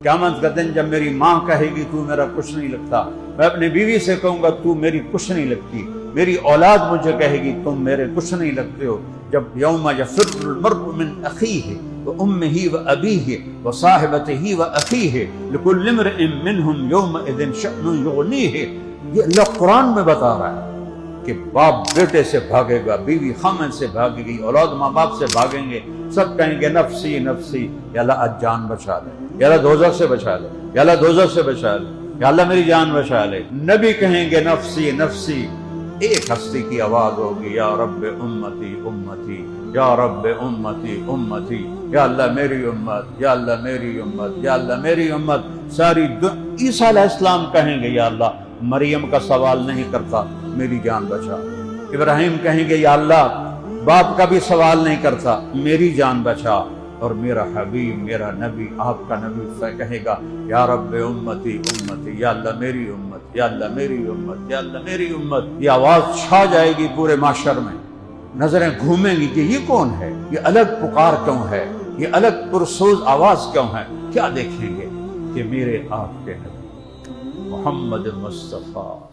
क़यामत का दिन जब मेरी माँ कहेगी तू मेरा कुछ नहीं लगता, मैं अपनी बीवी से कहूंगा तू मेरी कुछ नहीं लगती, मेरी औलाद मुझे कहेगी तुम मेरे कुछ नहीं लगते हो। जब यौम यफ़िर्रुल मर्अु मिन अख़ीहि व उम्मिहि व अबीहि व साहिबतिहि व अख़ीहि लिकुल्लि इम्रिइन मिनहुम यौमइज़िन शअनुन युग़नीहि। ये अल्लाह कुरान में बता रहा है कि बाप बेटे से भागेगा, बीवी खामन से भागेगी, औलाद माँ बाप से भागेंगे, सब कहेंगे नफसी नफसी, या अल्लाह आज जान बचा ले, या अल्लाह दोज़ख से बचा ले, या अल्लाह दोज़ख से बचा ले, या अल्लाह मेरी जान बचा ले। नबी कहेंगे नफसी नफसी, एक हस्ती की आवाज होगी या रब्बे उम्मती उम्मती, या रब्बे उम्मती उम्मती, या अल्लाह मेरी उम्मत, या अल्लाह मेरी उम्मत, या अल्लाह मेरी उम्मत। सारी ईसा अलैहिस्सलाम कहेंगे या अल्लाह मरियम का सवाल नहीं करता, मेरी जान बचा। इब्राहिम कहेंगे या अल्लाह बाप का भी सवाल नहीं करता, मेरी जान बचा। और मेरा हबीब, मेरा नबी, आपका नबी कहेगा या रब्बे उम्मती उम्मती, या अल्लाह मेरी उम्मत, या अल्लाह मेरी उम्मत, या अल्लाह मेरी उम्मत। ये आवाज छा जाएगी पूरे माशर में, नजरें घूमेंगी कि ये कौन है, ये अलग पुकार क्यों है, ये अलग पुरसोज आवाज क्यों है। क्या देखेंगे कि मेरे आपके नबी मोहम्मद मुस्तफा